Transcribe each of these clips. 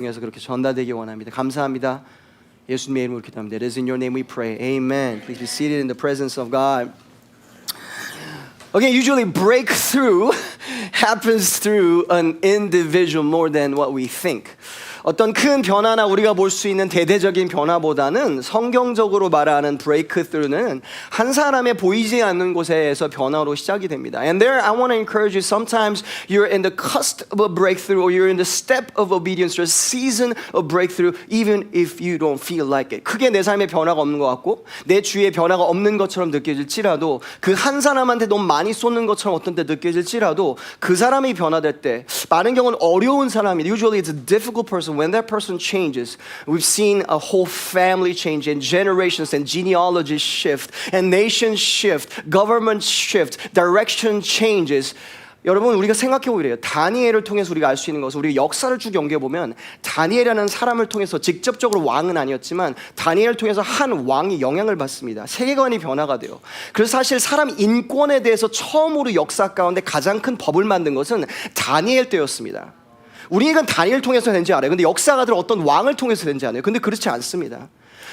통해서 그렇게 전달되기 원합니다. 감사합니다. 예수님의 이름으로 기도합니다. It is in your name we pray. Amen. Please be seated in the presence of God. Again, usually breakthrough happens through an individual more than what we think. 어떤 큰 변화나 우리가 볼 수 있는 대대적인 변화보다는 성경적으로 말하는 breakthrough는 한 사람의 보이지 않는 곳에서 변화로 시작이 됩니다. And there I want to encourage you, sometimes you're in the cusp of a breakthrough or you're in the step of obedience or a season of breakthrough even if you don't feel like it. 크게 내 삶에 변화가 없는 것 같고 내 주위에 변화가 없는 것처럼 느껴질지라도 그 한 사람한테 너무 많이 쏟는 것처럼 어떤 때 느껴질지라도 그 사람이 변화될 때 많은 경우는 어려운 사람이 usually it's a difficult person. When that person changes, we've seen a whole family change and generations and genealogies shift and nations shift, government shift, direction changes. 여러분 우리가 생각해보면 이래요. 다니엘을 통해서 우리가 알 수 있는 것은 우리 역사를 쭉 연결해보면 다니엘이라는 사람을 통해서 직접적으로 왕은 아니었지만 다니엘을 통해서 한 왕이 영향을 받습니다. 세계관이 변화가 돼요. 그래서 사실 사람 인권에 대해서 처음으로 역사 가운데 가장 큰 법을 만든 것은 다니엘 때였습니다. 우리가 다니엘 통해서 된지 알아요. 근데 역사가들 어떤 왕을 통해서 된지 알아요. 근데 그렇지 않습니다.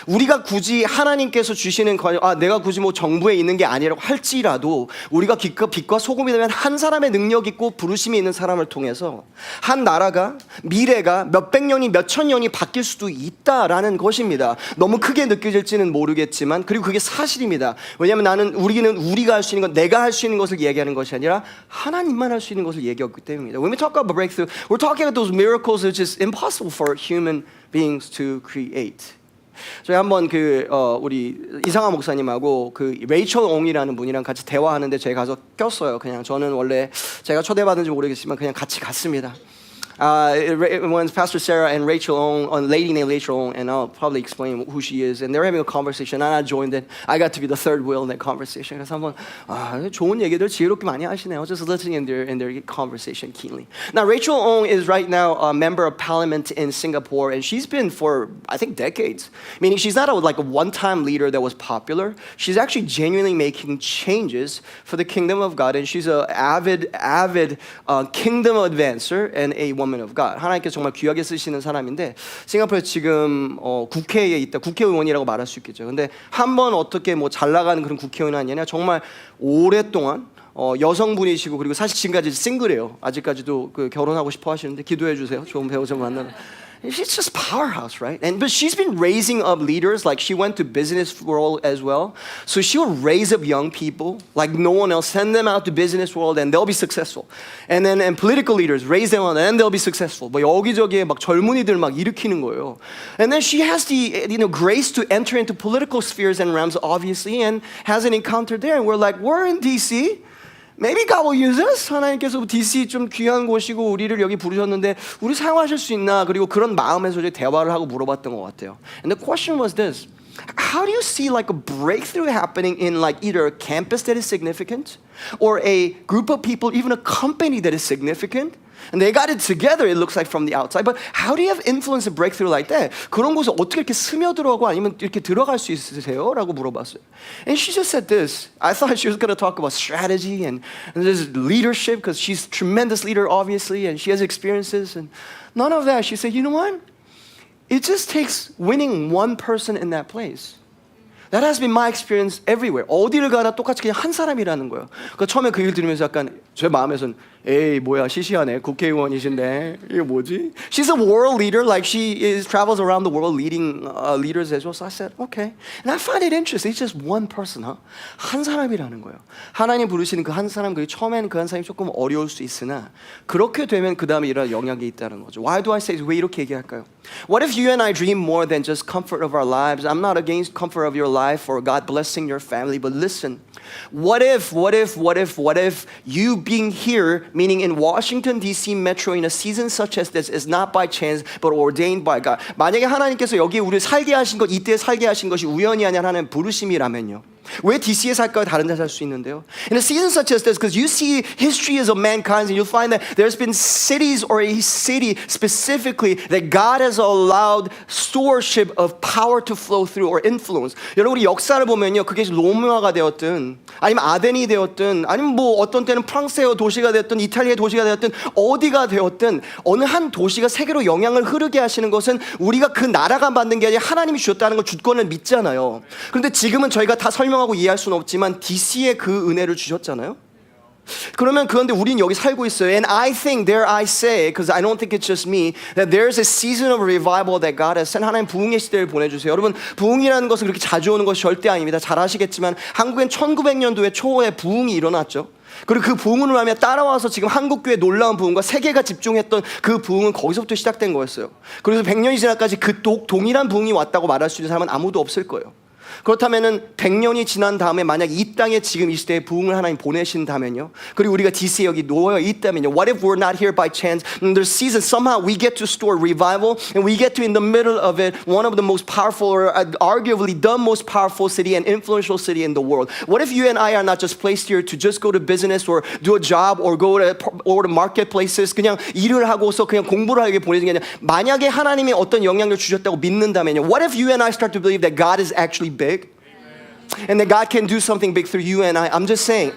우리가 굳이 하나님께서 주시는 내가 굳이 뭐 정부에 있는 게 아니라고 할지라도 우리가 빛과 소금이 되면 한 사람의 능력 있고 부르심이 있는 사람을 통해서 한 나라가 미래가 몇백 년이 몇천 년이 바뀔 수도 있다라는 것입니다. 너무 크게 느껴질지는 모르겠지만 그리고 그게 사실입니다. 왜냐하면 우리가 할 수 있는 건 내가 할 수 있는 것을 얘기하는 것이 아니라 하나님만 할 수 있는 것을 얘기하기 때문입니다. When we talk about breakthrough, we're talking about those miracles which is impossible for human beings to create. 저희 한번 우리 이상한 목사님하고 레이첼 옹이라는 분이랑 같이 대화하는데 제가 가서 꼈어요. 그냥 저는 원래 제가 초대받은지 모르겠지만 그냥 같이 갔습니다. When Pastor Sarah and Rachel Ong, a lady named Rachel Ong, and I'll probably explain who she is, and they're having a conversation, and I joined it. I got to be the third wheel in that conversation. 그래서 한번 좋은 얘기들 지혜롭게 많이 하시네요. Just listening in their conversation keenly. Now Rachel Ong is right now a member of parliament in Singapore, and she's been for I think decades. Meaning she's not like a one-time leader that was popular. She's actually genuinely making changes for the kingdom of God, and she's an avid kingdom advancer and a woman of God. 하나님께서 정말 귀하게 쓰시는 사람인데 싱가포르에 지금 국회에 있다. 국회의원이라고 말할 수 있겠죠. 근데 한번 어떻게 뭐 잘 나가는 그런 국회의원이 아니라 정말 오랫동안 여성분이시고 그리고 사실 지금까지 싱글이에요. 아직까지도 결혼하고 싶어 하시는데 기도해 주세요. 좋은 배우 좀 만나면. She's just powerhouse, right? But she's been raising up leaders. Like she went to business world as well. So she'll raise up young people like no one else. Send them out to business world and they'll be successful. And political leaders raise them on and they'll be successful. 뭐 여기저기에 막 젊은이들 막 일으키는 거예요. And then she has the grace to enter into political spheres and realms, obviously, and has an encounter there. And we're in D.C. Maybe God will use us. 하나님께서 DC 좀 귀한 곳이고 우리를 여기 부르셨는데 우리 사용하실 수 있나? 그리고 그런 마음에서 이제 대화를 하고 물어봤던 것 같아요. And the question was this: How do you see like a breakthrough happening in like either a campus that is significant, or a group of people, even a company that is significant? And they got it together, it looks like from the outside. But how do you have influence and breakthrough like that? 그런 곳에 어떻게 이렇게 스며들어가고 아니면 이렇게 들어갈 수 있으세요? 라고 물어봤어요. And she just said this. I thought she was going to talk about strategy and this leadership because she's a tremendous leader, obviously, and she has experiences. And none of that. She said, you know what? It just takes winning one person in that place. That has been my experience everywhere. 어디를 가나 똑같이 그냥 한 사람이라는 거예요. 그러니까 처음에 그 일 들으면서 약간 제 마음에서는 에이 뭐야 시시하네 국회의원이신데 이게 뭐지? She's a world leader, like travels around the world leading leaders as well. So I said, okay. And I find it interesting. It's just one person, huh? 한 사람이라는 거예요. 하나님 부르시는 그 한 사람, 처음에는 그 한 사람이 조금 어려울 수 있으나 그렇게 되면 그 다음에 이런 영향이 있다는 거죠. Why do I say 왜 이렇게 얘기할까요? What if you and I dream more than just comfort of our lives? I'm not against comfort of your life or God blessing your family, but listen. What if you being here, meaning in Washington D.C. metro in a season such as this, is not by chance but ordained by God? 만약에 하나님께서 여기 우리를 살게 하신 것, 이때 살게 하신 것이 우연이 아니라 하나님의 부르심이라면요. 왜 DC에 살까요? 다른 데 살 수 있는데요. In a season such as this, because you see histories of mankind, and you'll find that there's been cities or a city specifically that God has allowed stewardship of power to flow through or influence. 여러분 우리 역사를 보면요, 그게 로마가 되었든, 아니면 아덴이 되었든, 아니면 뭐 어떤 때는 프랑스의 도시가 되었든, 이탈리아의 도시가 되었든, 어디가 되었든 어느 한 도시가 세계로 영향을 흐르게 하시는 것은 우리가 그 나라가 만든 게 아니라 하나님이 주셨다는 걸 주권을 믿잖아요. 그런데 지금은 저희가 다 설명하고 이해할 수는 없지만 DC에 그 은혜를 주셨잖아요. 그러면 그런데 우린 여기 살고 있어요. And I think, dare I say, because I don't think it's just me, that there's a season of revival that God has sent. 하나님 부흥의 시대를 보내주세요. 여러분 부흥이라는 것은 그렇게 자주 오는 것이 절대 아닙니다. 잘 아시겠지만 한국엔 1900년도에 초에 부흥이 일어났죠. 그리고 그 부흥으로 하면 따라와서 지금 한국교회 놀라운 부흥과 세계가 집중했던 그 부흥은 거기서부터 시작된 거였어요. 그래서 100년이 지나까지 그 동일한 부흥이 왔다고 말할 수 있는 사람은 아무도 없을 거예요. 그렇다면은 100년이 지난 다음에 만약 이 땅에 지금 이 시대에 부흥을 하나님 보내신다면요, 그리고 우리가 DC에 여기 놓여 있다면요, what if we're not here by chance? In the season somehow we get to store revival and we get to in the middle of it one of the most powerful or arguably the most powerful city and influential city in the world. What if you and I are not just placed here to just go to business or do a job or go to marketplaces, 그냥 일을 하고서 그냥 공부를 하게 보내는 게 아니라 만약에 하나님이 어떤 영향력을 주셨다고 믿는다면요, what if you and I start to believe that God is actually big? And that God can do something big through you and I. I'm just saying.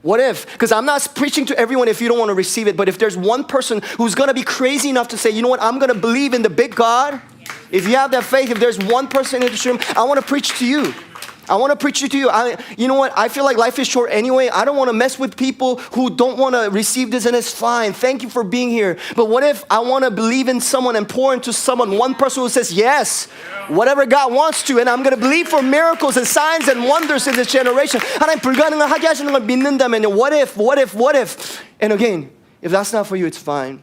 What if? Because I'm not preaching to everyone if you don't want to receive it, but if there's one person who's going to be crazy enough to say, you know what, I'm going to believe in the big God. If you have that faith, if there's one person in this room, I want to preach to you. I want to preach to you. You know what? I feel like life is short anyway. I don't want to mess with people who don't want to receive this, and it's fine. Thank you for being here. But what if I want to believe in someone and pour into someone, one person who says yes, whatever God wants to, and I'm going to believe for miracles and signs and wonders in this generation. 하나님 불가능을 하게 하시는 걸 믿는다면요. What if? And again, if that's not for you, it's fine.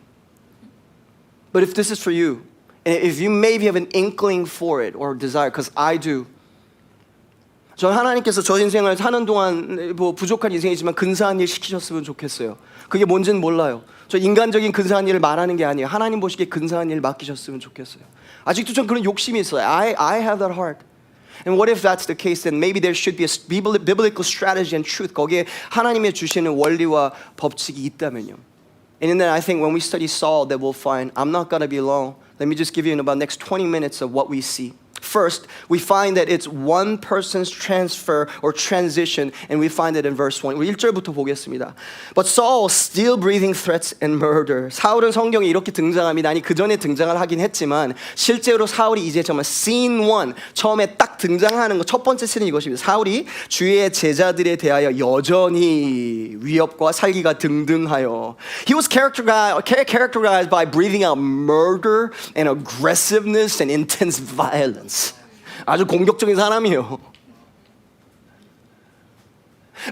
But if this is for you, and if you maybe have an inkling for it or desire, because I do, 전 하나님께서 저 인생을 사는 동안 뭐 부족한 인생이지만 근사한 일 시키셨으면 좋겠어요. 그게 뭔지는 몰라요. 저 인간적인 근사한 일을 말하는 게 아니에요. 하나님 보시기에 근사한 일 맡기셨으면 좋겠어요. 아직도 전 그런 욕심이 있어요. I have that heart. And what if that's the case? Then maybe there should be a biblical strategy and truth. 거기에 하나님의 주시는 원리와 법칙이 있다면요. And then I think when we study Saul, that we'll find, I'm not going to be long. Let me just give you in about next 20 minutes of what we see. First, we find that it's one person's transfer or transition, and we find it in verse 1. 우리 1절부터 보겠습니다. But Saul still breathing threats and murder. 사울은 성경에 이렇게 등장합니다. 아니 그 전에 등장을 하긴 했지만 실제로 사울이 이제 정말 scene 1, 처음에 딱 등장하는 거 첫 번째 씬은 이것입니다. 사울이 주의 제자들에 대하여 여전히 위협과 살기가 등등하여. He was characterized by breathing out murder and aggressiveness and intense violence. 아주 공격적인 사람이에요.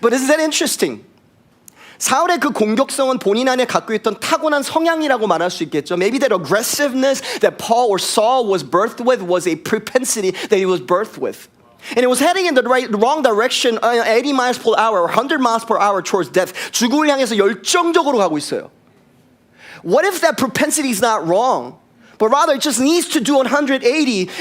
But isn't that interesting? 사울의 그 공격성은 본인 안에 갖고 있던 타고난 성향이라고 말할 수 있겠죠. Maybe that aggressiveness that Paul or Saul was birthed with was a propensity that he was birthed with. And it was heading in the wrong direction, 80 miles per hour or 100 miles per hour towards death. 죽음을 향해서 열정적으로 가고 있어요. What if that propensity is not wrong? But rather it just needs to do 180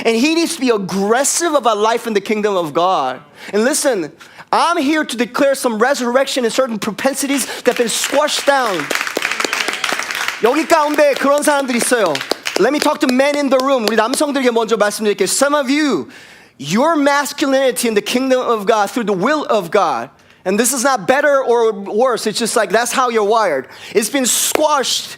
and he needs to be aggressive about life in the kingdom of God. And listen, I'm here to declare some resurrection in certain propensities that have been squashed down. 여기 가운데 그런 사람들이 있어요. Let me talk to men in the room. 우리 남성들에게 먼저 말씀드릴게요. Some of you, your masculinity in the kingdom of God through the will of God, and this is not better or worse, it's just like that's how you're wired. It's been squashed.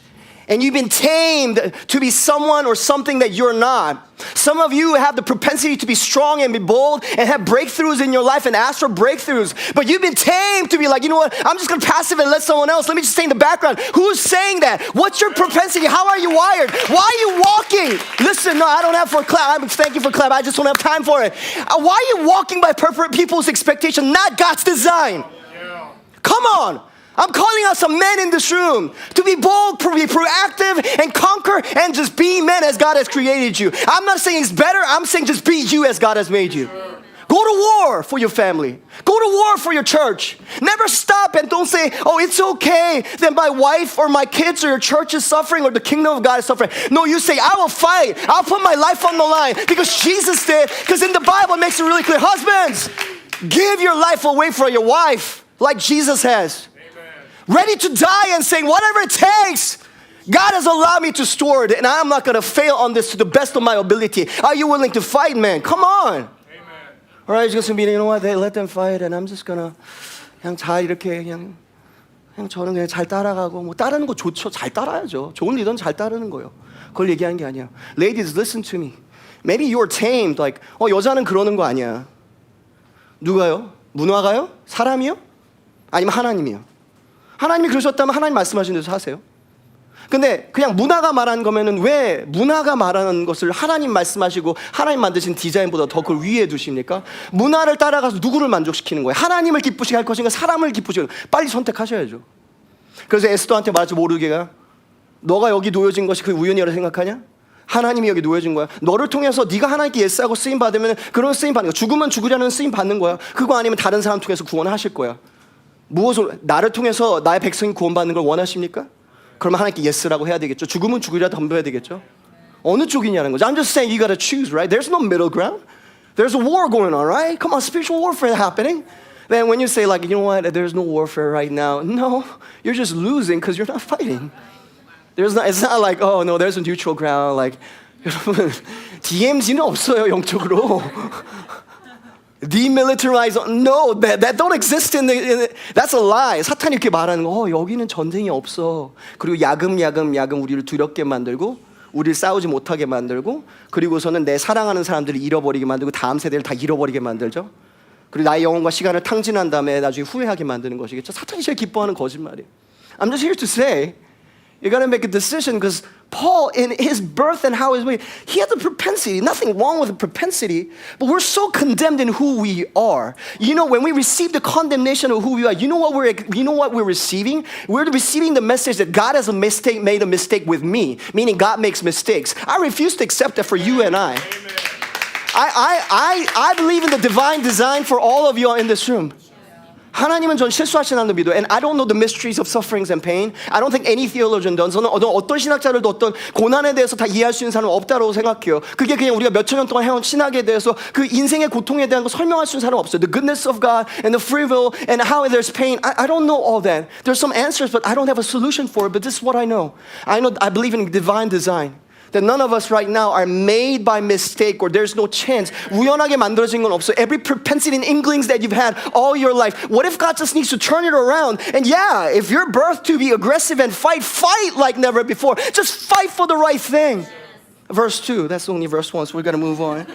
And you've been tamed to be someone or something that you're not. Some of you have the propensity to be strong and be bold and have breakthroughs in your life and ask for breakthroughs. But you've been tamed to be like, you know what, I'm just going to passive and let someone else. Let me just stay in the background. Who's saying that? What's your propensity? How are you wired? Why are you walking? Listen, no, I don't have for clap. Thank you for clap. I just don't have time for it. Why are you walking by people's expectation, not God's design? Come on. I'm calling out some men in this room to be bold, to be proactive, and conquer, and just be men as God has created you. I'm not saying it's better. I'm saying just be you as God has made you. Go to war for your family. Go to war for your church. Never stop and don't say, oh, it's okay that my wife or my kids or your church is suffering or the kingdom of God is suffering. No, you say, I will fight. I'll put my life on the line because Jesus did. Because in the Bible it makes it really clear. Husbands, Give your life away for your wife like Jesus has. Ready to die and saying, whatever it takes, God has allowed me to store it, and I'm not going to fail on this to the best of my ability. Are you willing to fight, man? Come on. Amen. All right, just gonna be, you know what? They let them fight, and I'm just gonna 그냥 잘 이렇게 그냥 저는 그냥 잘 따라가고 뭐 따르는 거 좋죠. 잘 따라야죠. 좋은 리더는 잘 따르는 거예요. 그걸 얘기하는 게 아니야. Ladies, listen to me. Maybe you're tamed. Like, 여자는 그러는 거 아니야. 누가요? 문화가요? 사람이요? 아니면 하나님이요? 하나님이 그러셨다면 하나님 말씀하신 대로 하세요. 근데 그냥 문화가 말하는 거면은 왜 문화가 말하는 것을 하나님 말씀하시고 하나님 만드신 디자인보다 더 그걸 위에 두십니까? 문화를 따라가서 누구를 만족시키는 거예요? 하나님을 기쁘시게 할 것인가? 사람을 기쁘시게 할 것인가? 빨리 선택하셔야죠. 그래서 에스더한테 말하지 모르게가 너가 여기 놓여진 것이 그 우연이라고 생각하냐? 하나님이 여기 놓여진 거야. 너를 통해서 네가 하나님께 예스하고 쓰임 받으면 그런 쓰임 받는 거야. 죽으면 죽으려는 쓰임 받는 거야. 그거 아니면 다른 사람 통해서 구원하실 거야. 무엇을 나를 통해서 나의 백성이 구원받는 걸 원하십니까? 그러면 하나님께 예스라고 해야 되겠죠. 죽으면 죽으리라도 덤벼야 되겠죠. 어느 쪽이냐는 거죠. I'm just saying you gotta choose, right? There's no middle ground. There's a war going on, right? Come on, spiritual warfare happening. Then when you say like, you know what, there's no warfare right now. No, you're just losing because you're not fighting. It's not like, oh no, there's a neutral ground. Like, 여러분, DMZ는 없어요, 영적으로. Demilitarize, no, that don't exist that's a lie. 사탄이 이렇게 말하는 거, 여기는 전쟁이 없어. 그리고 야금 우리를 두렵게 만들고, 우리를 싸우지 못하게 만들고, 그리고서는 내 사랑하는 사람들을 잃어버리게 만들고, 다음 세대를 다 잃어버리게 만들죠. 그리고 나의 영혼과 시간을 탕진한 다음에 나중에 후회하게 만드는 것이겠죠. 사탄이 제일 기뻐하는 거짓말이에요. I'm just here to say, you got to make a decision because Paul, in his birth and how he had the propensity, nothing wrong with the propensity, but we're so condemned in who we are. You know, when we receive the condemnation of who we are, you know what we're receiving? We're receiving the message that God has made a mistake with me, meaning God makes mistakes. I refuse to accept that for you and I. I believe in the divine design for all of you in this room. 하나님은 전 실수하시는 않는 믿어요. And I don't know the mysteries of sufferings and pain. I don't think any theologian does. 저는 어떤 신학자들도 어떤 고난에 대해서 다 이해할 수 있는 사람은 없다고 생각해요. 그게 그냥 우리가 몇천 년 동안 해온 신학에 대해서 그 인생의 고통에 대한 거 설명할 수 있는 사람은 없어요. The goodness of God and the free will and how there's pain. I don't know all that. There's some answers, but I don't have a solution for it. But this is what I know. I believe in divine design. That none of us right now are made by mistake or there's no chance. 우연하게 만들어진 건 없어. Every propensity and inklings that you've had all your life. What if God just needs to turn it around? And yeah, if you're birthed to be aggressive and fight like never before. Just fight for the right thing. Verse 2, that's only verse 1, so we're going to move on.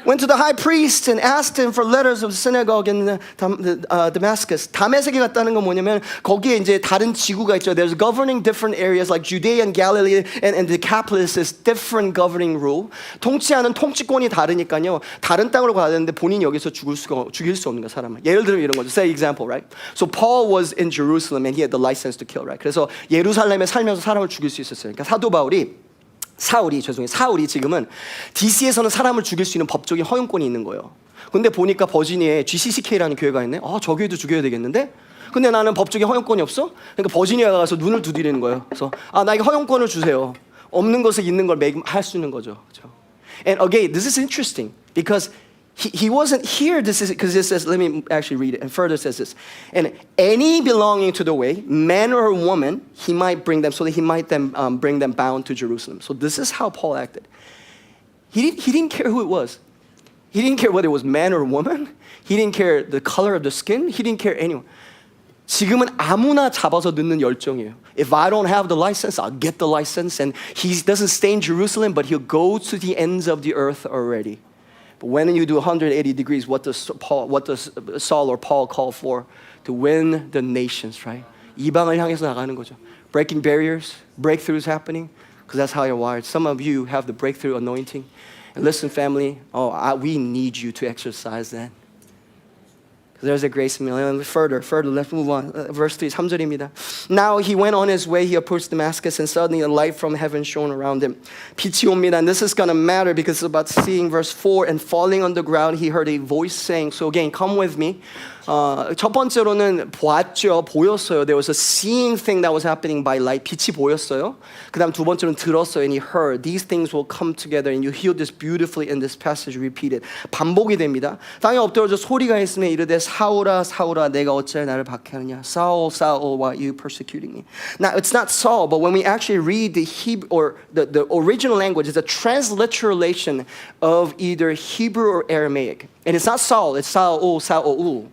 Went to the high priest and asked him for letters of the synagogue in Damascus. 다메섹에 갔다는 건 뭐냐면 거기에 이제 다른 지구가 있죠. There's governing different areas like Judea and Galilee and Decapolis is different governing rule. 통치하는 통치권이 다르니까요. 다른 땅으로 가야 되는데 본인이 여기서 죽일 수 없는 거야, 사람을. 예를 들면 이런 거죠. Say example, right? So Paul was in Jerusalem and he had the license to kill, right? 그래서 예루살렘에 살면서 사람을 죽일 수 있었어요. 그러니까 사도 사울이 지금은 DC에서는 사람을 죽일 수 있는 법적인 허용권이 있는 거예요. 근데 보니까 버지니아에 GCCK라는 교회가 있네. 저 교회도 죽여야 되겠는데? 근데 나는 법적인 허용권이 없어? 그러니까 버지니아 가서 눈을 두드리는 거예요. 그래서 나에게 허용권을 주세요. 없는 것을 있는 걸 할 수 있는 거죠. 그렇죠? And again, this is interesting because he wasn't here. This is because it says, let me actually read it. And further says this. And any belonging to the way, man or woman, he might bring them, so that he might then bring them bound to Jerusalem. So this is how Paul acted. He didn't care who it was. He didn't care whether it was man or woman. He didn't care the color of the skin. He didn't care anyone. 지금은 아무나 잡아서 넣는 열정이에요. If I don't have the license, I'll get the license. And he doesn't stay in Jerusalem, but he'll go to the ends of the earth already. But when you do 180 degrees, what does Saul or Paul call for? To win the nations, right? 이방을 향해서 나가는 거죠. Breaking barriers, breakthroughs happening, because that's how you're wired. Some of you have the breakthrough anointing. And listen, family, we need you to exercise that. There's a grace million. Further, let's move on. Verse 3, 3절입니다. Now he went on his way, he approached Damascus, and suddenly a light from heaven shone around him. 빛이 옵니다. And this is going to matter because it's about seeing verse 4. And falling on the ground, he heard a voice saying, so again, come with me. 첫 번째로는 보았죠. 보였어요. There was a seeing thing that was happening by light. 빛이 보였어요. 그 다음 두 번째로는 들었어요. And he heard. These things will come together. And you hear this beautifully in this passage repeated. 반복이 됩니다. 땅에 엎드려져 소리가 있으며 이르되 사울아 사울아 내가 어찌하여 나를 박해하느냐. Saul, Saul, why are you persecuting me? Now it's not Saul, but when we actually read the Hebrew or the original language, it's a transliteration of either Hebrew or Aramaic. And it's not Saul, it's Saul, Saul.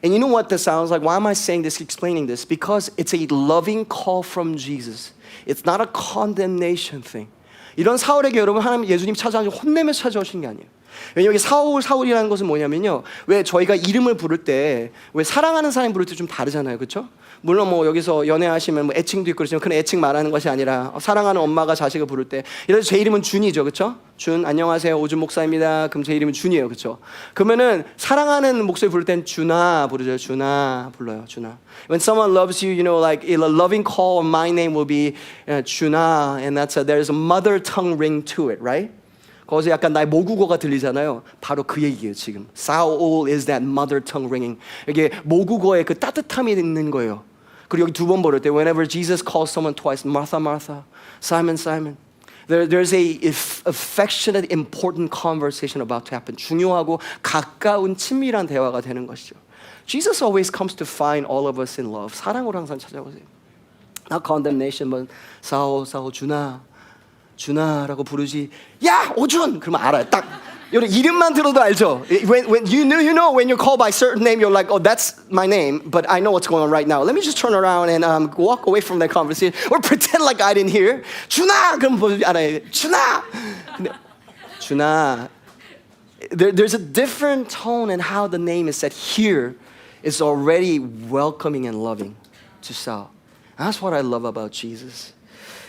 And you know what this sounds like? Why am I saying this, explaining this? Because it's a loving call from Jesus. It's not a condemnation thing. 이런 사울에게 여러분 하나님 예수님 찾아오셔서 혼내며 찾아오신 게 아니에요. 왜냐면 여기 사울이라는 것은 뭐냐면요. 왜 저희가 이름을 부를 때 왜 사랑하는 사람 부를 때 좀 다르잖아요. 그렇죠? 물론 뭐 여기서 연애하시면 뭐 애칭도 있고 그렇지만 그런 애칭 말하는 것이 아니라 사랑하는 엄마가 자식을 부를 때 예를 들어 제 이름은 준이죠. 그렇죠? 준 안녕하세요. 오준 목사입니다. 그럼 제 이름은 준이에요. 그렇죠? 그러면은 사랑하는 목소리 부를 땐 준아 부르죠. 준아 불러요. 준아. When someone loves you, you know, like a loving call, my name will be 준아, and there's a mother tongue ring to it, right? 거기서 약간 나의 모국어가 들리잖아요. 바로 그 얘기예요 지금. Saul is that mother tongue ringing. 이게 모국어에 그 따뜻함이 있는 거예요. 그리고 여기 두 번 부를 때 whenever Jesus calls someone twice, Martha, Martha, Simon, Simon. There's a affectionate, important conversation about to happen. 중요하고 가까운 친밀한 대화가 되는 것이죠. Jesus always comes to find all of us in love. 사랑으로 항상 찾아오세요. Not condemnation, but 사오, 준아라고 부르지. 야, 오준! 그러면 알아요. 딱 여러분 이름만 들어도 알죠. When you know when you're called by a certain name, you're like, oh, that's my name, but I know what's going on right now. Let me just turn around and walk away from that conversation or pretend like I didn't hear. 준아! 그럼 알아요. 준아. There's a different tone in how the name is said here. It's already welcoming and loving to Saul. That's what I love about Jesus.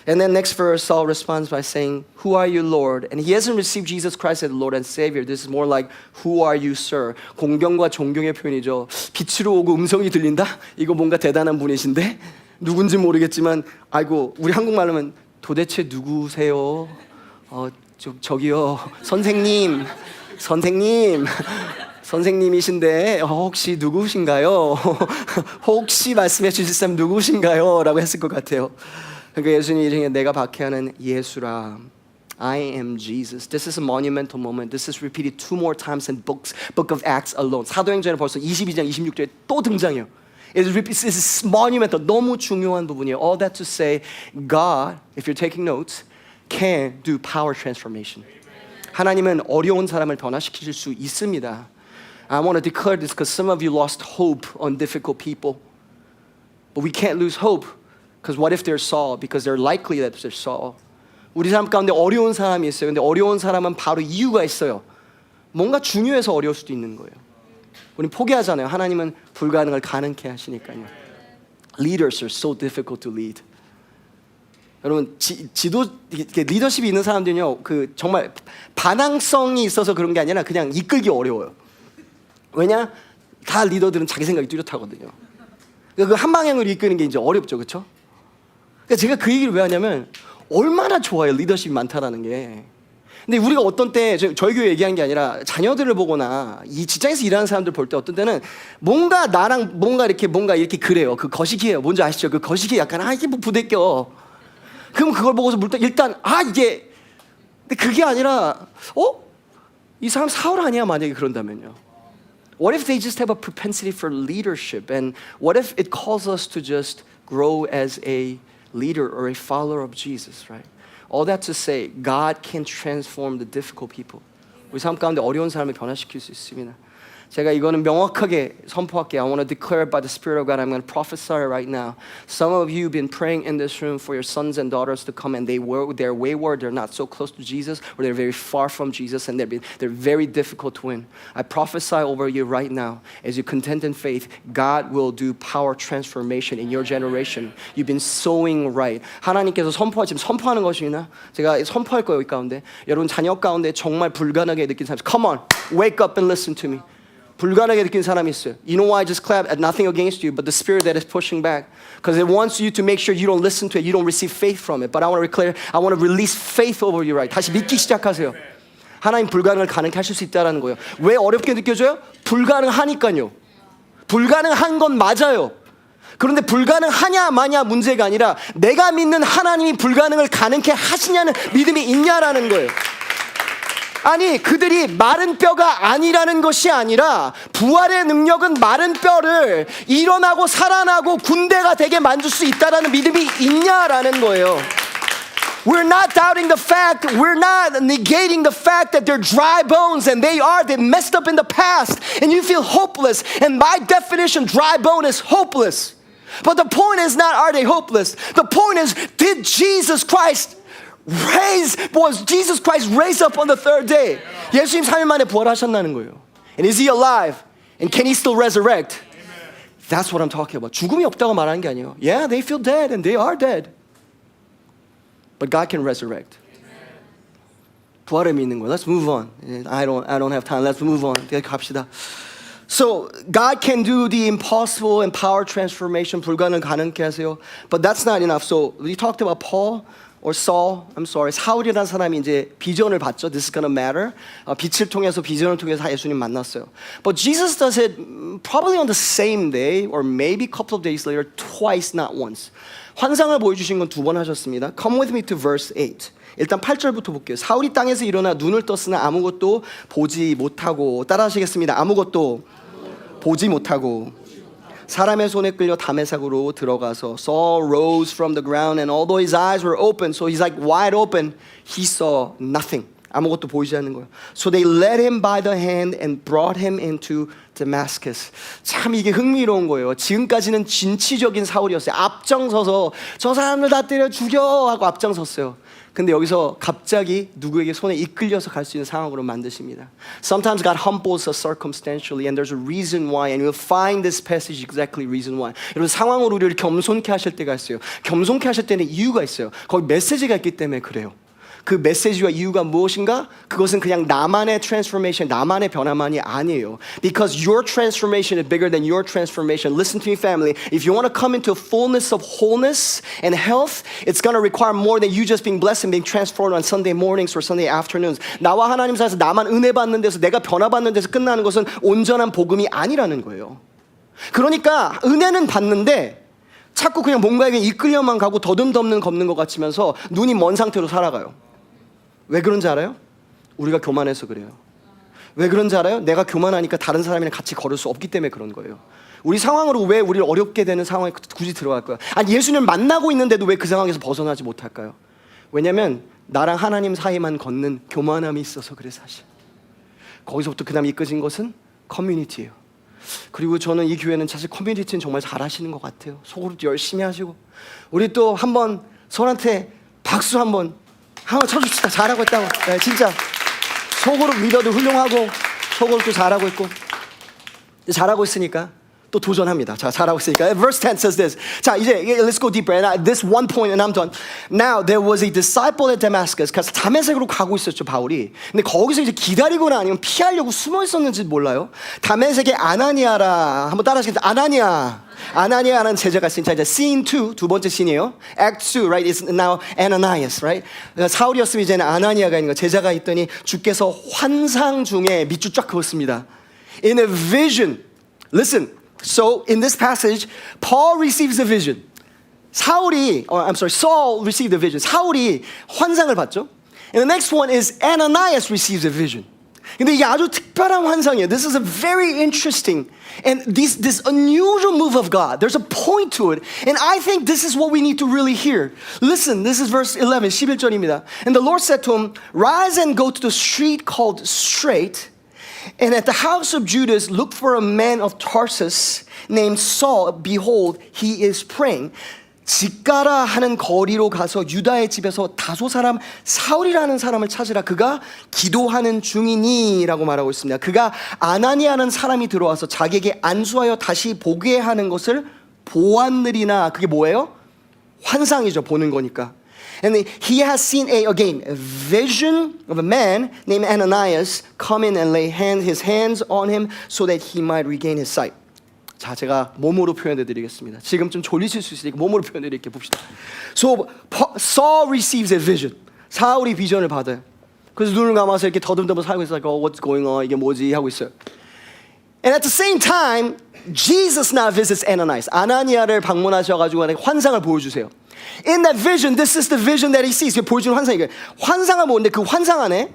And then next verse, Saul responds by saying, who are you, Lord? And he hasn't received Jesus Christ as Lord and Savior. This is more like, who are you, sir? 공경과 존경의 표현이죠. 빛으로 오고 음성이 들린다? 이거 뭔가 대단한 분이신데? 누군지 모르겠지만, 아이고, 우리 한국말로 하면 도대체 누구세요? 저기요, 선생님이신데 혹시 누구신가요? 혹시 말씀해 주실 사람 누구신가요? 라고 했을 것 같아요. 그러니까 예수님 이름에 내가 박해하는 예수라. I am Jesus. This is a monumental moment. This is repeated 2 more times in book of Acts alone. 사도행전에 벌써 22장, 26절에 또 등장해요. It's monumental. 너무 중요한 부분이에요. All that to say, God, if you're taking notes, can do power transformation. 하나님은 어려운 사람을 변화시킬 수 있습니다. I want to declare this because some of you lost hope on difficult people. But we can't lose hope. Because what if they're Saul? Because they're likely that they're Saul. 우리 삶 가운데 어려운 사람이 있어요. 근데 어려운 사람은 바로 이유가 있어요. 뭔가 중요해서 어려울 수도 있는 거예요. 우리는 포기하잖아요. 하나님은 불가능을 가능케 하시니까요. Leaders are so difficult to lead. 여러분 리더십이 있는 사람들은요, 그 정말 반항성이 있어서 그런 게 아니라 그냥 이끌기 어려워요. 왜냐? 다 리더들은 자기 생각이 뚜렷하거든요. 그 한 방향으로 이끄는 게 이제 어렵죠, 그렇죠? 그러니까 제가 그 얘기를 왜 하냐면 얼마나 좋아요, 리더십이 많다라는 게. 근데 우리가 어떤 때 저희 교회 얘기하는 게 아니라 자녀들을 보거나 이 직장에서 일하는 사람들 볼 때 어떤 때는 뭔가 나랑 뭔가 이렇게 그래요. 그 거시기예요. 뭔지 아시죠? 그 거시기 약간 이게 뭐 부대껴. 그럼 그걸 보고서 일단 이게 근데 그게 아니라 이 사람 사울 아니야 만약에 그런다면요. What if they just have a propensity for leadership? And what if it calls us to just grow as a leader or a follower of Jesus, right? All that to say, God can transform the difficult people. 우리 삶 가운데 어려운 사람을 변화시킬 수 있습니다. 제가 이거는 명확하게 선포할게요. I want to declare by the Spirit of God. I'm going to prophesy right now. Some of you have been praying in this room for your sons and daughters to come, and they're wayward. They're not so close to Jesus, or they're very far from Jesus, and they're very difficult to win. I prophesy over you right now. As you contend in faith, God will do power transformation in your generation. You've been sowing right. 하나님께서 지금 선포하는 것이나 제가 선포할 거예요, 이 가운데. 여러분 자녀 가운데 정말 불가능하게 느낀 사람, come on, wake up and listen to me. 불가능하게 느낀 사람이 있어요. You know why I just clap? Nothing against you, but the spirit that is pushing back. Because it wants you to make sure you don't listen to it, you don't receive faith from it. But I want to declare, I want to release faith over you, right? 다시 믿기 시작하세요. 하나님 불가능을 가능케 하실 수 있다는 거예요. 왜 어렵게 느껴져요? 불가능하니까요. 불가능한 건 맞아요. 그런데 불가능하냐 마냐 문제가 아니라 내가 믿는 하나님이 불가능을 가능케 하시냐는 믿음이 있냐라는 거예요. 아니 그들이 마른 뼈가 아니라는 것이 아니라 부활의 능력은 마른 뼈를 일어나고 살아나고 군대가 되게 만들 수 있다라는 믿음이 있냐라는 거예요. We're not doubting the fact, we're not negating the fact that they're dry bones and they messed up in the past and you feel hopeless. And by definition, dry bone is hopeless. But the point is not are they hopeless? The point is, did Jesus Christ raise up on the third day? 예수님 3일 만에 부활하셨다는 거예요. And is he alive? And can he still resurrect? That's what I'm talking about. 죽음이 없다고 말하는 게 아니에요. Yeah, they feel dead and they are dead. But God can resurrect. 부활을 믿는 거예요. Let's move on. I don't have time. Let's move on. 갑시다. So God can do the impossible and power transformation. 불가능 가능케 하세요. But that's not enough. So we talked about Paul or Saul. I'm sorry. 사울이라는 사람이 이제 비전을 봤죠. This is gonna matter. 빛을 통해서 비전을 통해서 예수님 만났어요. But Jesus does it probably on the same day or maybe a couple of days later, twice, not once. 환상을 보여주신 건 2번 하셨습니다. Come with me to verse 8. 일단 8절부터 볼게요. 사울이 땅에서 일어나 눈을 떴으나 아무것도 보지 못하고, 따라하시겠습니다. 아무것도 보지 못하고 사람의 손에 끌려 다메섹으로 들어가서 Saul rose from the ground and although his eyes were open, so he's like wide open, he saw nothing. 아무것도 보이지 않는 거예요. So they led him by the hand and brought him into Damascus. 참 이게 흥미로운 거예요. 지금까지는 진취적인 사울이었어요. 앞장서서 저 사람들 다 때려 죽여 하고 앞장섰어요. 근데 여기서 갑자기 누구에게 손에 이끌려서 갈 수 있는 상황으로 만드십니다. Sometimes God humbles us circumstantially and there's a reason why and you'll find this passage exactly reason why. 여러분 상황으로 우리를 겸손케 하실 때가 있어요. 겸손케 하실 때는 이유가 있어요. 거기 메시지가 있기 때문에 그래요. 그 메시지와 이유가 무엇인가? 그것은 그냥 나만의 transformation, 나만의 변화만이 아니에요. Because your transformation is bigger than your transformation. Listen to me, family. If you want to come into a fullness of wholeness and health, it's going to require more than you just being blessed and being transformed on Sunday mornings or Sunday afternoons. 나와 하나님 사이에서 나만 은혜 받는 데서 내가 변화 받는 데서 끝나는 것은 온전한 복음이 아니라는 거예요. 그러니까 은혜는 받는데 자꾸 그냥 뭔가에게 이끌려만 가고 더듬더듬 걷는 것 같으면서 눈이 먼 상태로 살아가요. 왜 그런지 알아요? 우리가 교만해서 그래요. 왜 그런지 알아요? 내가 교만하니까 다른 사람이랑 같이 걸을 수 없기 때문에 그런 거예요. 우리 상황으로 왜 우리를 어렵게 되는 상황에 굳이 들어갈까요? 아니 예수님을 만나고 있는데도 왜 그 상황에서 벗어나지 못할까요? 왜냐하면 나랑 하나님 사이만 걷는 교만함이 있어서 그래 사실. 거기서부터 그 다음에 이끌어진 것은 커뮤니티예요. 그리고 저는 이 교회는 사실 커뮤니티는 정말 잘하시는 것 같아요. 속으로도 열심히 하시고 우리 또 한번 서로한테 박수 한번 쳐줍시다. 잘하고 있다고. 네, 진짜 속으로 믿어도 훌륭하고 속으로 또 잘하고 있고 잘하고 있으니까 또 도전합니다. 자, 잘하고 있으니까. Verse 10 says this. 자, 이제 let's go deeper. And this one point and I'm done. Now there was a disciple at Damascus. 그래서 다메섹으로 가고 있었죠, 바울이. 근데 거기서 이제 기다리거나 아니면 피하려고 숨어 있었는지 몰라요. 다메섹의 아나니아라. 한번 따라하시겠다. 아나니아라는 제자가 있으니까 이제 scene 2, 두 번째 씬이에요. Act 2, right? It's now Ananias, right? 사울이었으면 이제는 아나니아가 있는 거. 제자가 있더니 주께서 환상 중에 밑줄 쫙 그었습니다. In a vision. Listen. So in this passage, Paul receives a vision. Saul received a vision. 사울이 환상을 봤죠. And the next one is Ananias receives a vision. 근데 이게 아주 특별한 환상이에요. This is a very interesting and this unusual move of God. There's a point to it. And I think this is what we need to really hear. Listen, this is verse 11, 11절입니다. And the Lord said to him, rise and go to the street called Straight. And at the house of Judas, look for a man of Tarsus named Saul. Behold, he is praying. 직가라 하는 거리로 가서 유다의 집에서 다소 사람 사울이라는 사람을 찾으라. 그가 기도하는 중이니라고 말하고 있습니다. 그가 아나니아라는 사람이 들어와서 자기에게 안수하여 다시 보게 하는 것을 보았느리나. 그게 뭐예요? 환상이죠. 보는 거니까. And he has seen a vision of a man named Ananias come in and lay his hands on him so that he might regain his sight. 자, 제가 몸으로 표현해 드리겠습니다. 지금 좀 졸리실 수 있으니까 몸으로 표현해 드릴게요. 봅시다. So Saul receives a vision. 사울이 비전을 받아요. 그래서 눈을 감아서 이렇게 더듬더듬 살고 있어요. What's going on? 이게 뭐지? 하고 있어요. And at the same time, Jesus now visits Ananias. 아나니아를 방문하셔가지고 환상을 보여주세요. In that vision, this is the vision that he sees. 보여주는 환상이에요. 환상을 보는데 그 환상 안에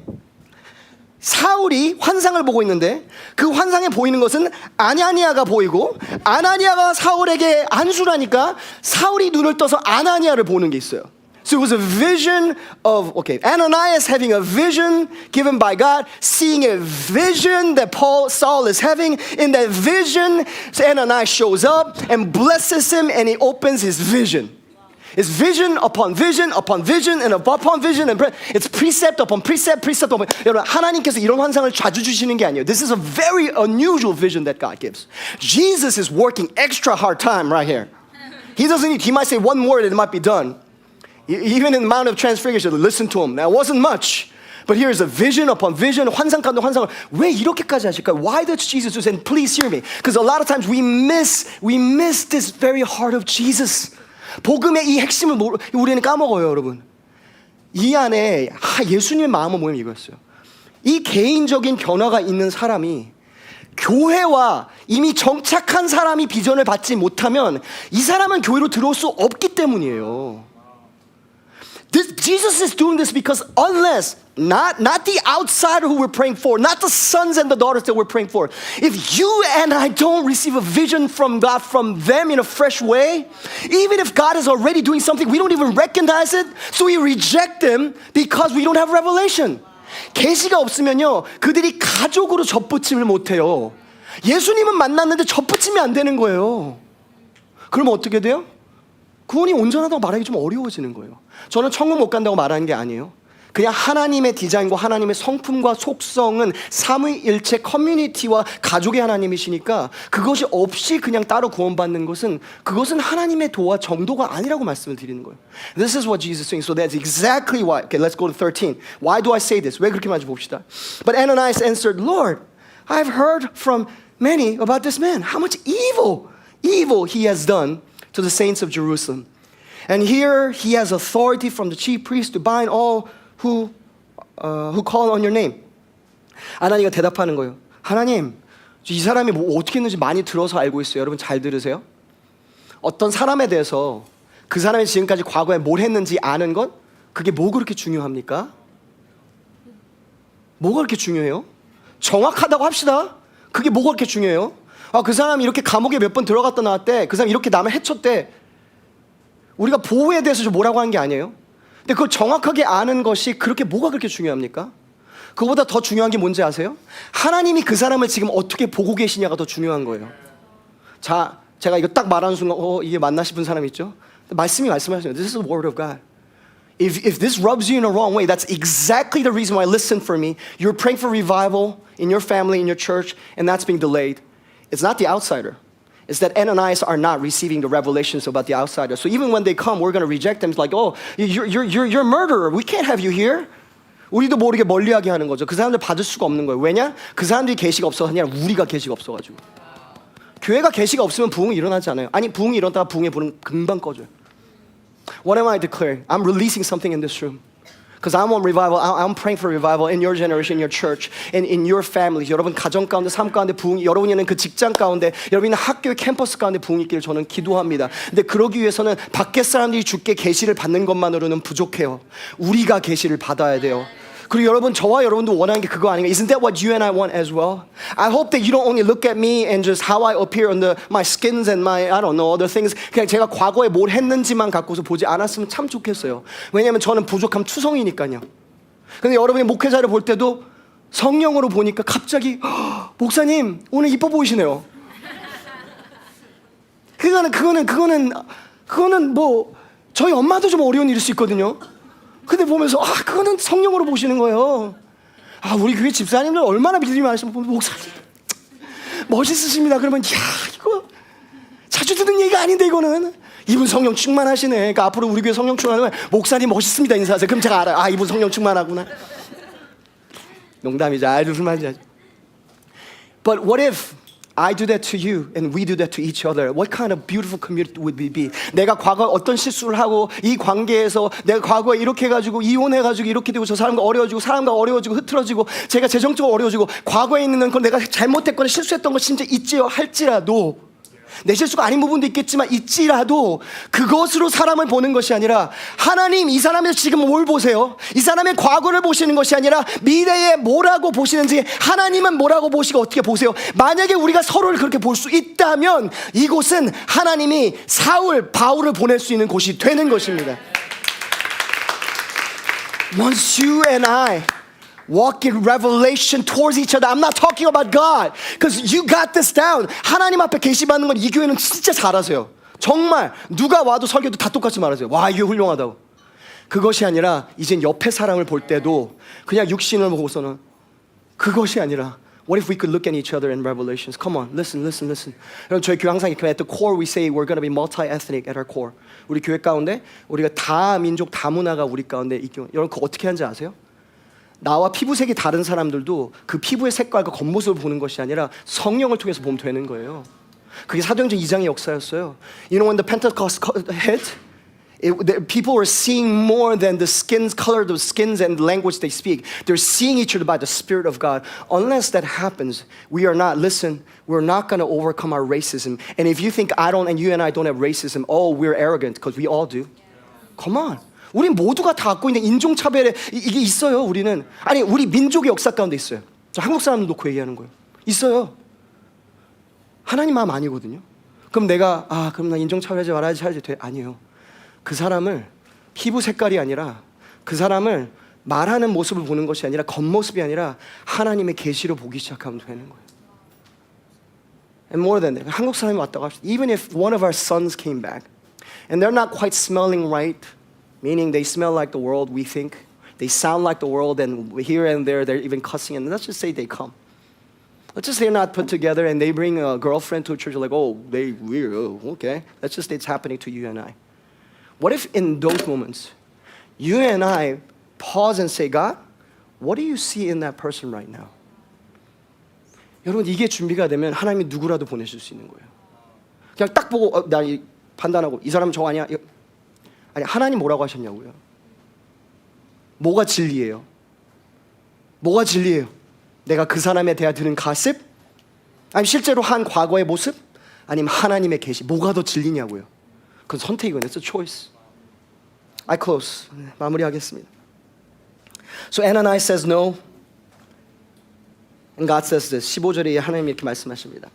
사울이 환상을 보고 있는데 그 환상에 보이는 것은 아나니아가 보이고 아나니아가 사울에게 안수라니까 사울이 눈을 떠서 아나니아를 보는 게 있어요. So it was a vision of, Ananias having a vision given by God, seeing a vision that Saul is having. In that vision, Ananias shows up and blesses him and he opens his vision. It's vision upon vision upon vision and upon vision and it's precept upon precept, precept upon. 여러분, 하나님께서 이런 환상을 자주 주시는 게 아니에요. This is a very unusual vision that God gives. Jesus is working extra hard time right here. He might say one word and it might be done. Even in the Mount of Transfiguration, listen to him. Now, it wasn't much. But here is a vision upon vision, 환상 가운데 환상을 왜 이렇게까지 하실까요? Why does Jesus do this? And please hear me. Because a lot of times we miss this very heart of Jesus. 복음의 이 핵심을 우리는 까먹어요, 여러분. 이 안에 예수님의 마음은 뭐냐면 이거였어요. 이 개인적인 변화가 있는 사람이 교회와 이미 정착한 사람이 비전을 받지 못하면 이 사람은 교회로 들어올 수 없기 때문이에요. Jesus is doing this because unless, not the outsider who we're praying for, not the sons and the daughters that we're praying for, if you and I don't receive a vision from God, from them in a fresh way, even if God is already doing something, we don't even recognize it, so we reject them because we don't have revelation. 계시가 없으면요, 그들이 가족으로 접붙임을 못해요. 예수님은 만났는데 접붙임이 안 되는 거예요. 그러면 어떻게 돼요? 구원이 온전하다고 말하기 좀 어려워지는 거예요. 저는 천국 못 간다고 말하는 게 아니에요. 그냥 하나님의 디자인과 하나님의 성품과 속성은 삼위일체 커뮤니티와 가족의 하나님이시니까 그것이 없이 그냥 따로 구원받는 것은 그것은 하나님의 도와 정도가 아니라고 말씀을 드리는 거예요. This is what Jesus is saying. So that's exactly why. Okay, let's go to 13. Why do I say this? 왜 그렇게 말인지 봅시다. But Ananias answered, Lord, I've heard from many about this man. How much evil he has done to the saints of Jerusalem. And here he has authority from the chief priest to bind all who call on your name. 아나니가 대답하는 거예요. 하나님, 이 사람이 뭐 어떻게 했는지 많이 들어서 알고 있어요. 여러분 잘 들으세요. 어떤 사람에 대해서 그 사람이 지금까지 과거에 뭘 했는지 아는 것? 그게 뭐 그렇게 중요합니까? 뭐가 그렇게 중요해요? 정확하다고 합시다. 그게 뭐가 그렇게 중요해요? 그 사람이 이렇게 감옥에 몇 번 들어갔다 나왔대. 그 사람이 이렇게 남을 해쳤대. 우리가 보호에 대해서 좀 뭐라고 하는 게 아니에요. 근데 그걸 정확하게 아는 것이 뭐가 그렇게 중요합니까? 그거보다 더 중요한 게 뭔지 아세요? 하나님이 그 사람을 지금 어떻게 보고 계시냐가 더 중요한 거예요. 자, 제가 이거 딱 말하는 순간 이게 맞나 싶은 사람 있죠? 말씀이 말씀하시네요. This is the word of God. If this rubs you in a wrong way, that's exactly the reason why, listen for me, you're praying for revival in your family, in your church, and that's being delayed. It's not the outsider. It's that Ananias are not receiving the revelations about the outsider. So even when they come, we're going to reject them. It's like, you're a murderer. We can't have you here. 우리도 모르게 멀리하게 하는 거죠. 그 사람들 받을 수가 없는 거예요. 왜냐? 그 사람들이 계시가 없어서 아니라 우리가 계시가 없어가지고. 교회가 계시가 없으면 부흥이 일어나지 않아요. 아니, 부흥이 일어나다가 부흥의 불은 금방 꺼져요. What am I declaring? I'm releasing something in this room. Because I want revival. I'm praying for revival in your generation, in your church, and in your families. 여러분 가정 가운데, 삶 가운데 부흥이, 여러분이는 그 직장 가운데, 여러분은 학교의 캠퍼스 가운데 부흥이 있기를 저는 기도합니다. 근데 그러기 위해서는 밖에 사람들이 주께 계시를 받는 것만으로는 부족해요. 우리가 계시를 받아야 돼요. 그리고 여러분, 저와 여러분도 원하는 게 그거 아닌가? Isn't that what you and I want as well? I hope that you don't only look at me and just how I appear on my skins and my, I don't know, other things. 그냥 제가 과거에 뭘 했는지만 갖고서 보지 않았으면 참 좋겠어요. 왜냐하면 저는 부족함 투성이니까요. 근데 여러분이 목회자를 볼 때도 성령으로 보니까 갑자기 목사님 오늘 이뻐 보이시네요. 그거는 뭐 저희 엄마도 좀 어려운 일일 수 있거든요. 근데 보면서 그거는 성령으로 보시는 거예요. 우리 교회 집사님들 얼마나 믿음이 많으시면 목사님 멋있으십니다. 그러면 이거 자주 듣는 얘기가 아닌데 이거는 이분 성령 충만하시네. 그러니까 앞으로 우리 교회 성령 충만하면 목사님 멋있습니다 인사하세요. 그럼 제가 알아요. 아, 이분 성령 충만하구나. 농담이죠. 무슨 말인지 알죠? But what if I do that to you and we do that to each other? What kind of beautiful community would we be? 내가 과거에 어떤 실수를 하고 이 관계에서 내가 과거에 이렇게 해가지고 이혼해가지고 이렇게 되고 저 사람과 어려워지고 사람과 어려워지고 흐트러지고 제가 재정적으로 어려워지고 과거에 있는 건 내가 잘못했거나 실수했던 거 진짜 있지요 할지라도 내 실수가 아닌 부분도 있겠지만 있지라도 그것으로 사람을 보는 것이 아니라 하나님 이 사람의 지금 뭘 보세요? 이 사람의 과거를 보시는 것이 아니라 미래에 뭐라고 보시는지 하나님은 뭐라고 보시고 어떻게 보세요? 만약에 우리가 서로를 그렇게 볼 수 있다면 이곳은 하나님이 사울, 바울을 보낼 수 있는 곳이 되는 것입니다. Once you and I walk in revelation towards each other. I'm not talking about God, because you got this down. 하나님 앞에 계시받는 건 이 교회는 진짜 잘하세요. 정말 누가 와도 설교도 다 똑같이 말하세요. 와, 이게 훌륭하다고. 그것이 아니라 이젠 옆에 사람을 볼 때도 그냥 육신을 보고서는 그것이 아니라 What if we could look at each other in Revelations? Come on, listen. 여러분 저희 교회 항상 이렇게 at the core we say we're going to be multi-ethnic at our core. 우리 교회 가운데 우리가 다 민족, 다 문화가 우리 가운데 있고 여러분 그거 어떻게 하는지 아세요? 나와 피부색이 다른 사람들도 그 피부의 색깔과 겉모습을 보는 것이 아니라 성령을 통해서 보면 되는 거예요. 그게 사도행전 2장의 역사였어요. You know when the Pentecost hit, people were seeing more than the skin's color, the skins and language they speak. They're seeing each other by the Spirit of God. Unless that happens, we're not going to overcome our racism. And if you think and you and I don't have racism, we're arrogant, because we all do. Come on. 우리 모두가 다 갖고 있는 인종차별에 이게 있어요. 우리는 아니 우리 민족의 역사 가운데 있어요. 저 한국 사람들 놓고 얘기하는 거예요. 있어요. 하나님 마음 아니거든요. 그럼 내가 그럼 나 인종차별하지 말아야지 돼? 아니에요. 그 사람을 피부 색깔이 아니라 그 사람을 말하는 모습을 보는 것이 아니라 겉모습이 아니라 하나님의 계시로 보기 시작하면 되는 거예요. And more than that, 한국 사람이 왔다고 합시다. Even if one of our sons came back and they're not quite smelling right, meaning they smell like the world we think, they sound like the world, and here and there they're even cussing, and let's just say they come. Let's just say they're not put together and they bring a girlfriend to a church, like, they weird, okay. Let's just say it's happening to you and I. What if in those moments, you and I pause and say, God, what do you see in that person right now? 여러분 이게 준비가 되면 하나님이 누구라도 보내실 수 있는 거예요. 그냥 딱 보고 나 판단하고 이 사람은 저 아니야? 아니 하나님 뭐라고 하셨냐고요? 뭐가 진리예요? 뭐가 진리예요? 내가 그 사람에 대해 드는 가십? 아니면 실제로 한 과거의 모습? 아니면 하나님의 계시? 뭐가 더 진리냐고요? 그건 선택이거든요. It's a choice. I close. 마무리하겠습니다. So Ananias says no. And God says this. 15절에 하나님이 이렇게 말씀하십니다.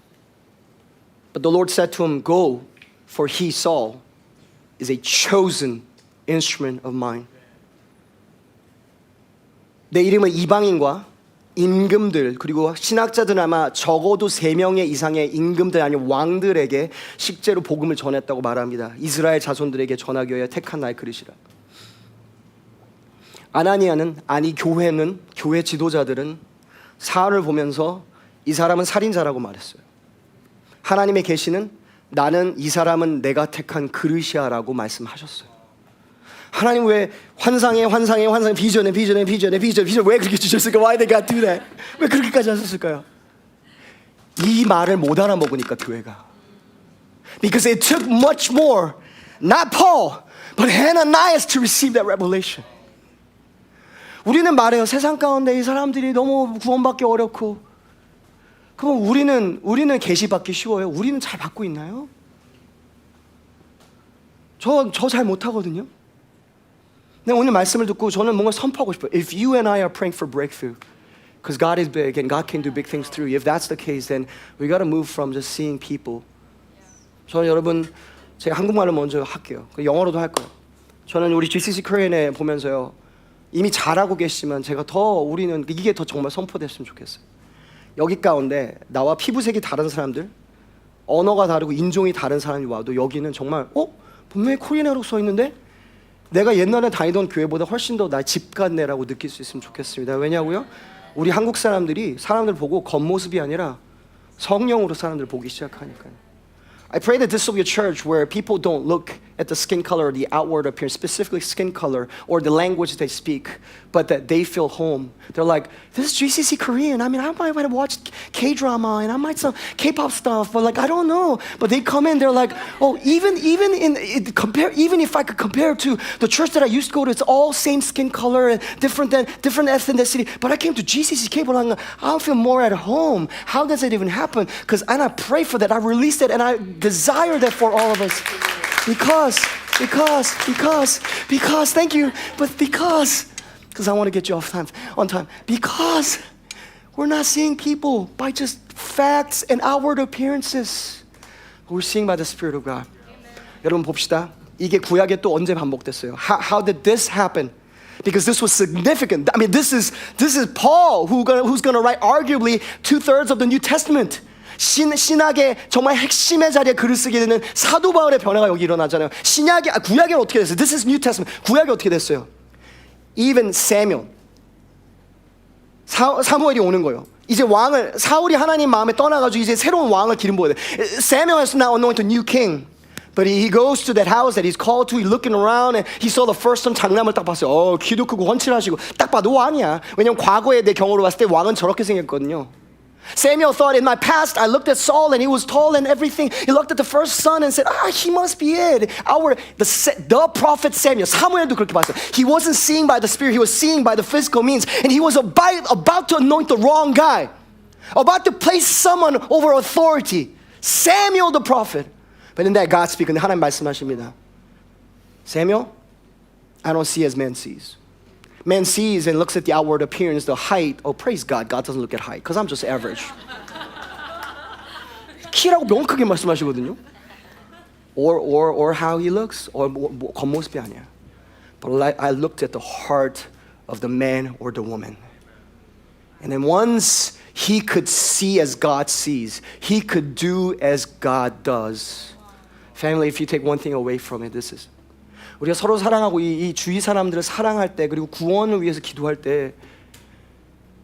But the Lord said to him, Go, for he, Saul, is a chosen instrument of mine. 내 이름은 이방인과 임금들 그리고 신학자들 아마 적어도 3명의 이상의 임금들 아니면 왕들에게 식재로 복음을 전했다고 말합니다. 이스라엘 자손들에게 전하기 위하여 택한 나의 그릇이라. 아나니아는 교회는 교회 지도자들은 사울을 보면서 이 사람은 살인자라고 말했어요. 하나님의 계시는 나는 이 사람은 내가 택한 그릇이야라고 말씀하셨어요. 하나님 왜 환상에 비전에 왜 그렇게 주셨을까? Why they got to do that? 왜 그렇게까지 하셨을까요? 이 말을 못 알아먹으니까 교회가. Because it took much more, not Paul, but Ananias to receive that revelation. 우리는 말해요. 세상 가운데 이 사람들이 너무 구원받기 어렵고 그럼 우리는 계시받기 쉬워요? 우리는 잘 받고 있나요? 저 잘 못하거든요. 근데 오늘 말씀을 듣고 저는 뭔가 선포하고 싶어요. If you and I are praying for breakthrough, because God is big and God can do big things through you. If that's the case, then we got to move from just seeing people. 저는 여러분 제가 한국말로 먼저 할게요. 영어로도 할 거예요. 저는 우리 GCC Korean에 보면서요. 이미 잘하고 계시지만 제가 우리는 이게 더 정말 선포됐으면 좋겠어요. 여기 가운데 나와 피부색이 다른 사람들, 언어가 다르고 인종이 다른 사람이 와도 여기는 정말 분명히 코리아라고 써 있는데 내가 옛날에 다니던 교회보다 훨씬 더 나 집 같네라고 느낄 수 있으면 좋겠습니다. 왜냐고요? 우리 한국 사람들이 사람들 보고 겉모습이 아니라 성령으로 사람들 보기 시작하니까요. I pray that this will be a church where people don't look at the skin color or the outward appearance, specifically skin color or the language they speak, but that they feel home. They're like, this is GCC Korean. I mean, I might have watched K-drama and I might some K-pop stuff, but like, I don't know. But they come in, they're like, oh, even if I could compare to the church that I used to go to, it's all same skin color and different ethnicity. But I came to GCC but I don't feel more at home. How does it even happen? And I pray for that. I release it and I desire that for all of us. Because, thank you, but because I want to get you on time. Because we're not seeing people by just facts and outward appearances. We're seeing by the Spirit of God. 여러분 봅시다. 이게 구약에 또 언제 반복됐어요? How did this happen? Because this was significant. I mean, this is Paul who's going to write arguably 2/3 of the New Testament. 신학의 정말 핵심의 자리에 글을 쓰게 되는 사도 바울의 변화가 여기 일어나잖아요. 구약에는 어떻게 됐어요? This is New Testament. 구약에 어떻게 됐어요? Even Samuel. 사무엘이 오는 거예요. 이제 사울이 하나님 마음에 떠나가지고 이제 새로운 왕을 기름 부어야 돼. Samuel has now anointed a new king. But he goes to that house that he's called to. He's looking around and he saw the first son 장남을 딱 봤어요. 키도 크고 훤칠하시고 딱 봐도 왕이야. 왜냐면 과거에 내 경우로 봤을 때 왕은 저렇게 생겼거든요. Samuel thought, in my past, I looked at Saul and he was tall and everything. He looked at the first son and said, he must be it. The prophet Samuel, 사무엘도 그렇게 봤어요. He wasn't seeing by the Spirit, he was seeing by the physical means. And he was about to anoint the wrong guy, about to place someone over authority. Samuel the prophet. But in that God speaks, 하나님 말씀하십니다. Samuel, I don't see as man sees. Man sees and looks at the outward appearance, the height. Oh, praise God. God doesn't look at height because I'm just average. 키라고 명확하게 말씀하시거든요. Or how he looks, or 겉모습이 아니야. But I looked at the heart of the man or the woman. And then once he could see as God sees, he could do as God does. Family, if you take one thing away from it, this is 우리가 서로 사랑하고 이 주위 사람들을 사랑할 때 그리고 구원을 위해서 기도할 때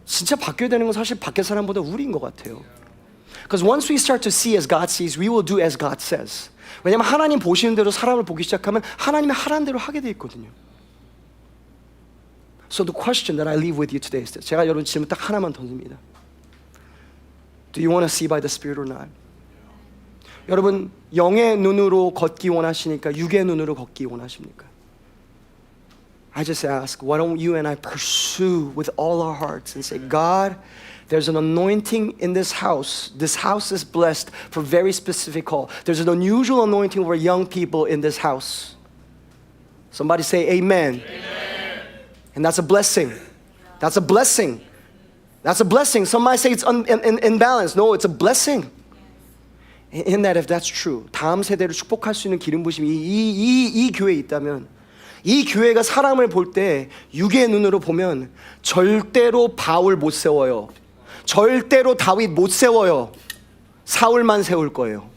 진짜 바뀌어야 되는 건 사실 밖에 사람보다 우리인 것 같아요. Because once we start to see as God sees, we will do as God says. 왜냐하면 하나님 보시는 대로 사람을 보기 시작하면 하나님이 하라는 대로 하게 돼 있거든요. So the question that I leave with you today is this. 제가 여러분 질문 딱 하나만 던집니다. Do you want to see by the Spirit or not? 여러분 영의 눈으로 걷기 원하시니까 육의 눈으로 걷기 원하십니까? I just ask, why don't you and I pursue with all our hearts and say, God, there's an anointing in this house. This house is blessed for very specific call. There's an unusual anointing over young people in this house. Somebody say amen. Amen. And that's a blessing. That's a blessing. That's a blessing. Some might say it's imbalanced. No, it's a blessing. In that, if that's true, 다음 세대를 축복할 수 있는 기름 부심이 이 교회에 있다면, 이 교회가 사람을 볼 때 육의 눈으로 보면 절대로 바울 못 세워요. 절대로 다윗 못 세워요. 사울만 세울 거예요.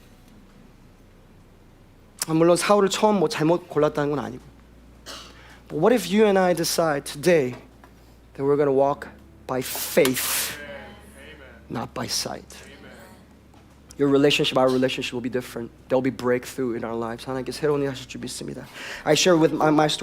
물론 사울을 처음 잘못 골랐다는 건 아니고. But what if you and I decide today that we're going to walk by faith, not by sight? Your relationship, our relationship will be different. There will be breakthrough in our lives. 하나님께 새로운 일 하실 줄 믿습니다. I share with my story.